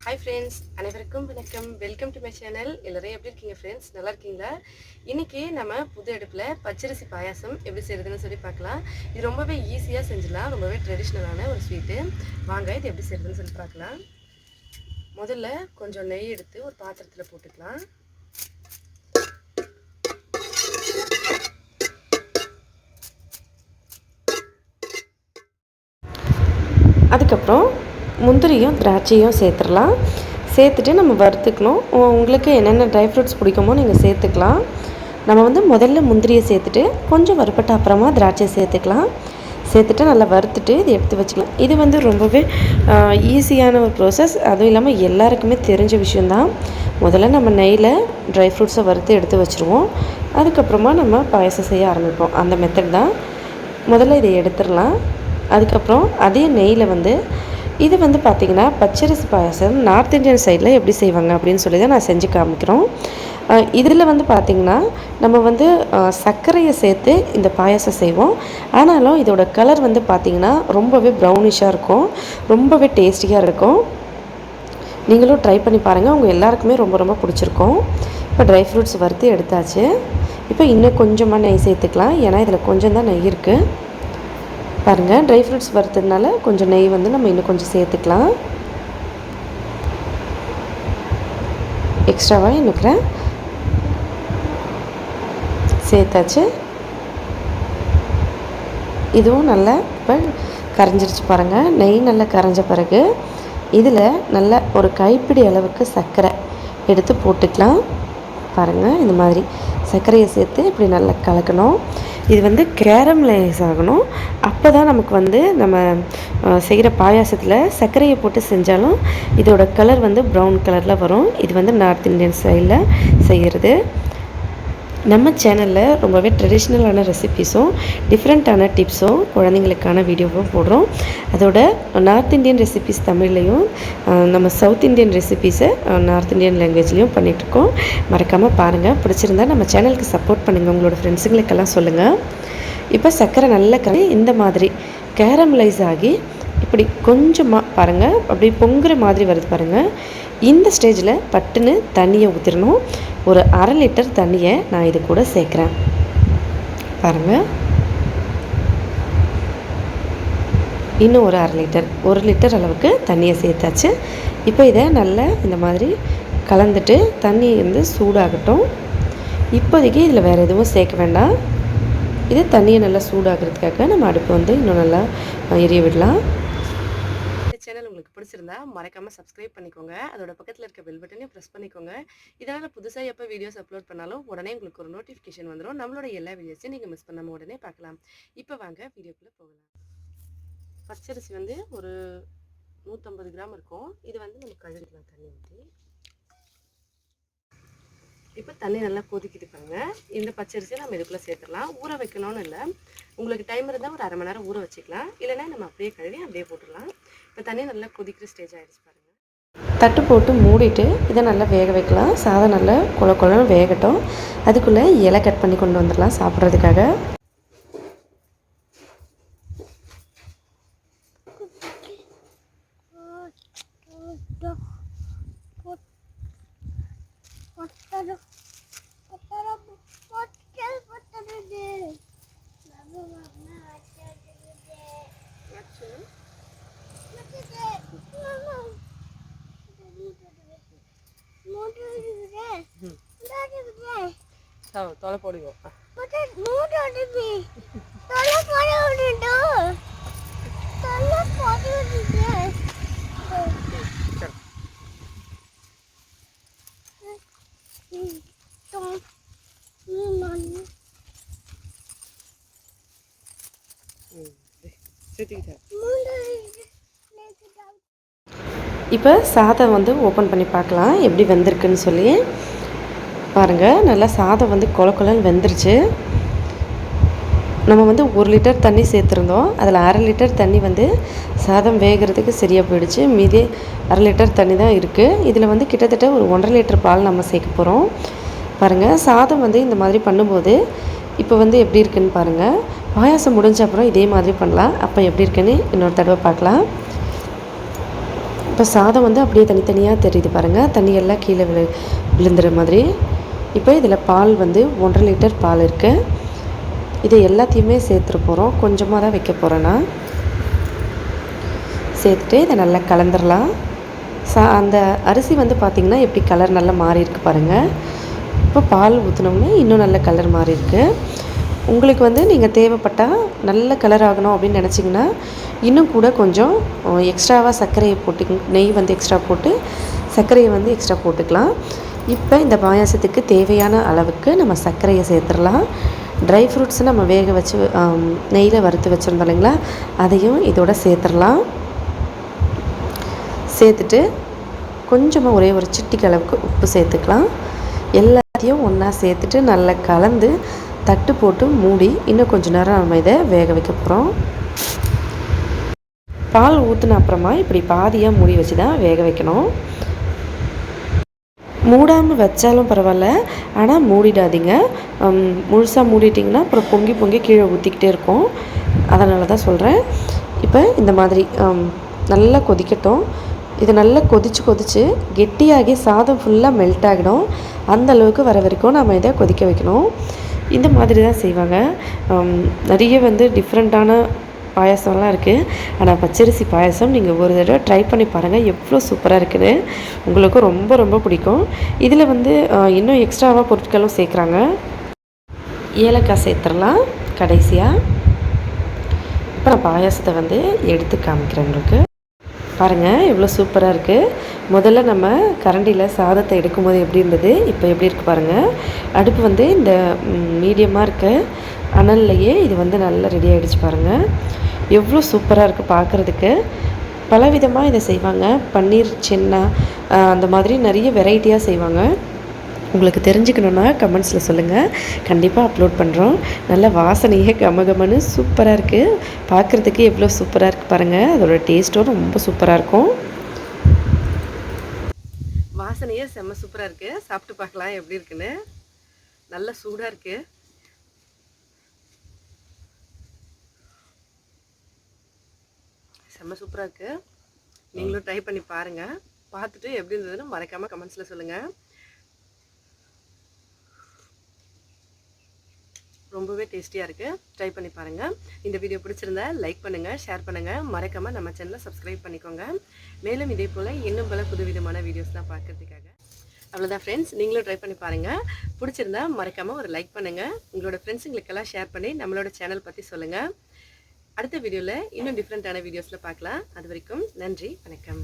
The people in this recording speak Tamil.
ஹாய் ஃப்ரெண்ட்ஸ், அனைவருக்கும் வணக்கம். Welcome to my channel. எல்லாரும் எப்படி இருக்கீங்க ஃப்ரெண்ட்ஸ்? நல்லா இருக்கீங்களா? இன்றைக்கி நம்ம புது அடுப்பில் பச்சரிசி பாயாசம் எப்படி செய்கிறதுன்னு சொல்லி பார்க்கலாம். இது ரொம்பவே ஈஸியாக செஞ்சிடலாம். ரொம்பவே ட்ரெடிஷ்னலான ஒரு ஸ்வீட்டு. வாங்க இது எப்படி செய்கிறதுன்னு சொல்லி பார்க்கலாம். முதல்ல கொஞ்சம் நெய் எடுத்து ஒரு பாத்திரத்தில் போட்டுக்கலாம். அதுக்கப்புறம் முந்திரியும் திராட்சையும் சேர்த்துடலாம். சேர்த்துட்டு நம்ம வறுத்துக்கணும். உங்களுக்கு என்னென்ன ட்ரை ஃப்ரூட்ஸ் பிடிக்குமோ நீங்கள் சேர்த்துக்கலாம். நம்ம முதல்ல முந்திரியை சேர்த்துட்டு கொஞ்சம் வறுப்பட்ட அப்புறமா திராட்சை சேர்த்துக்கலாம். சேர்த்துட்டு நல்லா வறுத்துட்டு இது எடுத்து வச்சுக்கலாம். இது ரொம்பவே ஈஸியான ஒரு ப்ராசஸ். அதுவும் இல்லாமல் எல்லாருக்குமே தெரிஞ்ச விஷயந்தான். முதல்ல நம்ம நெய்யில் ட்ரை ஃப்ரூட்ஸை வறுத்து எடுத்து வச்சுருவோம். அதுக்கப்புறமா நம்ம பாயசம் செய்ய ஆரம்பிப்போம். அந்த மெத்தட் தான். முதல்ல இதை எடுத்துடலாம். அதுக்கப்புறம் அதே நெய்யில் இது பார்த்திங்கன்னா பச்சரிசி பாயாசம் நார்த் இந்தியன் சைடில் எப்படி செய்வாங்க அப்படின்னு சொல்லி தான் நான் செஞ்சு காமிக்கிறோம். இதில் பார்த்திங்கன்னா நம்ம சர்க்கரையை சேர்த்து இந்த பாயாசம் செய்வோம். ஆனாலும் இதோட கலர் பார்த்திங்கன்னா ரொம்பவே ப்ரௌனிஷாக இருக்கும். ரொம்பவே டேஸ்டியாக இருக்கும். நீங்களும் ட்ரை பண்ணி பாருங்கள். உங்கள் எல்லாருக்குமே ரொம்ப ரொம்ப பிடிச்சிருக்கும். இப்போ ட்ரை ஃப்ரூட்ஸ் வறுத்து எடுத்தாச்சு. இப்போ இன்னும் கொஞ்சமாக நெய் சேர்த்துக்கலாம். ஏன்னா இதில் கொஞ்சம் தான் நெய் இருக்குது. பாருங்கள், ட்ரை ஃப்ரூட்ஸ் வறுத்ததுனால கொஞ்சம் நெய் நம்ம இன்னும் கொஞ்சம் சேர்த்துக்கலாம். எக்ஸ்ட்ராவாக இன்னும் சேர்த்தாச்சு. இதுவும் நல்லா இப்போ கரைஞ்சிருச்சு பாருங்கள். நெய் நல்லா கரைஞ்ச பிறகு இதில் நல்லா ஒரு கைப்பிடி அளவுக்கு சர்க்கரை எடுத்து போட்டுக்கலாம். பாருங்கள், இந்த மாதிரி சர்க்கரையை சேர்த்து இப்படி நல்லா கலக்கணும். இது கேரமலைஸ் ஆகணும். அப்போ தான் நமக்கு நம்ம செய்கிற பாயாசத்தில் சர்க்கரையை போட்டு செஞ்சாலும் இதோட கலர் ப்ரௌன் கலரில் வரும். இது நார்த் இந்தியன் ஸ்டைலில் செய்கிறது. நம்ம சேனலில் ரொம்பவே ட்ரெடிஷ்னலான ரெசிபீஸும் டிஃப்ரெண்ட்டான டிப்ஸும் குழந்தைங்களுக்கான வீடியோவும் போடுறோம். அதோட நார்த் இந்தியன் ரெசிபீஸ் தமிழ்லையும் நம்ம சவுத் இந்தியன் ரெசிபீஸை நார்த் இந்தியன் லாங்குவேஜ்லேயும் பண்ணிகிட்ருக்கோம். மறக்காமல் பாருங்கள். பிடிச்சிருந்தா நம்ம சேனலுக்கு சப்போர்ட் பண்ணுங்கள். உங்களோட ஃப்ரெண்ட்ஸுங்களுக்கெல்லாம் சொல்லுங்கள். இப்போ சர்க்கரை நல்ல இந்த மாதிரி கேரமலைஸ் ஆகி இப்படி கொஞ்சமாக பாருங்கள், அப்படி பொங்குற மாதிரி வருது பாருங்கள். இந்த ஸ்டேஜில் பட்டுன்னு தண்ணியை ஊற்றிடணும். ஒரு 1/2 லிட்டர் தண்ணியை நான் இது கூட சேர்க்குறேன். பாருங்கள், இன்னும் ஒரு 1 லிட்டர் அளவுக்கு தண்ணியை சேர்த்தாச்சு. இப்போ இதை நல்லா இந்த மாதிரி கலந்துட்டு தண்ணி சூடாகட்டும். இப்போதைக்கு இதில் வேறு எதுவும் சேர்க்க வேண்டாம். இது தண்ணியை நல்லா சூடாகிறதுக்காக நம்ம அடுப்பு இன்னும் நல்லா எரிய விடலாம். சேனல் உங்களுக்கு பிடிச்சிருந்தா மறக்காமல் சப்ஸ்கிரைப் பண்ணிக்கோங்க. அதோட பக்கத்தில் இருக்க பெல் பட்டனையும் ப்ரெஸ் பண்ணிக்கோங்க. இதனால் புதுசாக எப்போ வீடியோஸ் அப்லோட் பண்ணாலும் உடனே உங்களுக்கு ஒரு நோட்டிஃபிகேஷன் வந்துடும். நம்மளோட எல்லா வீடியோஸையும் நீங்கள் மிஸ் பண்ணாமல் உடனே பார்க்கலாம். இப்போ வாங்க வீடியோக்குள்ளே போகலாம். பச்சரிசி ஒரு 150 கிராம் இருக்கும். இது நம்ம கழுவிக்கலாம் தண்ணி ஊற்றி. இப்போ தண்ணி நல்லா கொதிக்கிட்டு பாருங்க. இந்த பச்சரிசியை நம்ம இதுக்குள்ளே சேர்த்துடலாம். ஊற வைக்கணும்னு இல்லை, உங்களுக்கு டைம் இருந்தால் ஒரு 1/2 மணி நேரம் ஊற வச்சுக்கலாம். இல்லைன்னா நம்ம அப்படியே கழுவி அப்படியே போட்டுடலாம். இப்போ தண்ணி நல்லா கொதிக்கிற ஸ்டேஜ் ஆகிடுச்சு பாருங்கள். தட்டு போட்டு மூடிட்டு இதை நல்லா வேக வைக்கலாம். சாதம் நல்லா குழன்னு வேகட்டும். அதுக்குள்ளே இலை கட் பண்ணி கொண்டு வந்துடலாம் சாப்பிட்றதுக்காக. தொலை போடுவோம். இப்போ சாதம் ஓப்பன் பண்ணி பார்க்கலாம் எப்படி வெந்திருக்குன்னு சொல்லி. பாருங்கள், நல்லா சாதம் கொலன்னு வெந்துருச்சு. நம்ம 1 லிட்டர் தண்ணி சேர்த்துருந்தோம். அதில் 1/2 லிட்டர் தண்ணி சாதம் வேகிறதுக்கு சரியாக போயிடுச்சு. மீதி 1/2 லிட்டர் தண்ணி தான் இருக்குது. இதில் கிட்டத்தட்ட ஒரு 1.5 லிட்டர் பால் நம்ம சேர்க்க போகிறோம். பாருங்கள், சாதம் இந்த மாதிரி பண்ணும்போது இப்போ எப்படி இருக்குன்னு பாருங்கள். பாயாசம் முடிஞ்ச அப்புறம் இதே மாதிரி பண்ணலாம். அப்போ எப்படி இருக்குன்னு இன்னொரு தடவை பார்க்கலாம். இப்போ சாதம் வந்து அப்படியே தனித்தனியாக தெரியுது பாருங்கள், தண்ணியெல்லாம் கீழே விழுந்துற மாதிரி. இப்போ இதில் பால் வந்து 1.5 லிட்டர் பால் இருக்குது. இது எல்லாத்தையுமே சேர்த்துற போகிறோம். கொஞ்சமாக தான் வைக்க போகிறேன் நான். சேர்த்துட்டு இதை நல்லா கலந்துடலாம். அந்த அரிசி வந்து பார்த்திங்கன்னா எப்படி கலர் நல்லா மாறி இருக்கு பாருங்கள். இப்போ பால் ஊற்றினோம்னா இன்னும் நல்ல கலர் மாறி இருக்கு. உங்களுக்கு வந்து நீங்கள் தேவைப்பட்டால் நல்ல கலர் ஆகணும் அப்படின்னு நினச்சிங்கன்னா இன்னும் கூட கொஞ்சம் எக்ஸ்ட்ராவாக சர்க்கரையை போட்டு, நெய் வந்து எக்ஸ்ட்ரா போட்டு சர்க்கரையை வந்து எக்ஸ்ட்ரா போட்டுக்கலாம். இப்போ இந்த பாயாசத்துக்கு தேவையான அளவுக்கு நம்ம சர்க்கரையை சேர்த்துடலாம். ட்ரை ஃப்ரூட்ஸை நம்ம வேக வச்சு நெய்யில் வறுத்து வச்சுருந்தோம் இல்லைங்களா, அதையும் இதோட சேர்த்துடலாம். சேர்த்துட்டு கொஞ்சமாக ஒரே ஒரு சிட்டிக்கு அளவுக்கு உப்பு சேர்த்துக்கலாம். எல்லாத்தையும் ஒன்றா சேர்த்துட்டு நல்லா கலந்து தட்டு போட்டு மூடி இன்னும் கொஞ்சம் நேரம் நம்ம இதை வேக வைக்க போகிறோம். பால் ஊற்றின அப்புறமா இப்படி பாதியாக மூடி வச்சு தான் வேக வைக்கணும். மூடாமல் வச்சாலும் பரவாயில்ல, ஆனால் மூடிடாதீங்க. முழுசாக மூடிட்டிங்கன்னா அப்புறம் பொங்கி பொங்கி கீழே ஊற்றிக்கிட்டே இருக்கும். அதனால தான் சொல்கிறேன். இப்போ இந்த மாதிரி நல்லா கொதிக்கட்டும். இது நல்லா கொதித்து கெட்டியாகி சாதம் ஃபுல்லாக மெல்ட் ஆகிடும். அந்த அளவுக்கு வர வரைக்கும் நம்ம இதை கொதிக்க வைக்கணும். இந்த மாதிரி தான் செய்வாங்க. நிறைய வந்து டிஃப்ரெண்ட்டான பாயாசம்லாம் இருக்குது. ஆனால் பச்சரிசி பாயாசம் நீங்கள் ஒரு தடவை ட்ரை பண்ணி பாருங்கள், எவ்வளோ சூப்பராக இருக்குன்னு. உங்களுக்கும் ரொம்ப ரொம்ப பிடிக்கும். இதில் வந்து இன்னும் எக்ஸ்ட்ராவாக பொருட்களும் சேர்க்குறாங்க. ஏலக்காய் சேர்த்துடலாம் கடைசியாக. இப்போ நான் பாயாசத்தை வந்து எடுத்து காமிக்கிறேன் உங்களுக்கு. பாருங்கள் எவ்வளோ சூப்பராக இருக்குது. முதல்ல நம்ம கரண்டியில் சாதத்தை எடுக்கும்போது எப்படி இருந்தது, இப்போ எப்படி இருக்குது பாருங்கள். அடுப்பு வந்து இந்த மீடியமாக இருக்க அனல்லையே இது வந்து நல்லா ரெடி ஆகிடுச்சு பாருங்கள். எவ்வளோ சூப்பராக இருக்குது பார்க்குறதுக்கு. பலவிதமாக இதை செய்வாங்க. பன்னீர் சென்னா அந்த மாதிரி நிறைய வெரைட்டியாக செய்வாங்க. உங்களுக்கு தெரிஞ்சுக்கணுன்னா கமெண்ட்ஸில் சொல்லுங்கள், கண்டிப்பாக அப்லோட் பண்ணுறோம். நல்ல வாசனையே கமகமன்னு சூப்பராக இருக்குது. பார்க்குறதுக்கு எவ்வளோ சூப்பராக இருக்குது பாருங்கள். அதோடய டேஸ்ட்டும் ரொம்ப சூப்பராக இருக்கும். வாசனையே செம்ம சூப்பராக இருக்குது. சாப்பிட்டு பார்க்கலாம் எப்படி இருக்குன்னு. நல்ல சூடாக இருக்குது. செம்ம சூப்பராக இருக்குது. நீங்களும் ட்ரை பண்ணி பாருங்கள். பார்த்துட்டு எப்படி இருந்ததுன்னு மறக்காமல் கமெண்ட்ஸில் சொல்லுங்கள். ரொம்பவே டேஸ்டியாக இருக்குது. ட்ரை பண்ணி பாருங்கள். இந்த வீடியோ பிடிச்சிருந்தா லைக் பண்ணுங்கள், ஷேர் பண்ணுங்கள். மறக்காமல் நம்ம சேனலை சப்ஸ்கிரைப் பண்ணிக்கோங்க. மேலும் இதே போல் இன்னும் பல புதுவிதமான வீடியோஸ்லாம் பார்க்குறதுக்காக. அவ்வளோதான் ஃப்ரெண்ட்ஸ், நீங்களும் ட்ரை பண்ணி பாருங்கள். பிடிச்சிருந்தா மறக்காமல் ஒரு லைக் பண்ணுங்கள். உங்களோட ஃப்ரெண்ட்ஸுங்களுக்கெல்லாம் ஷேர் பண்ணி நம்மளோட சேனல் பற்றி சொல்லுங்கள். அடுத்த வீடியோவில் இன்னும் டிஃப்ரெண்ட்டான வீடியோஸில் பார்க்கலாம். அது வரைக்கும் நன்றி, வணக்கம்.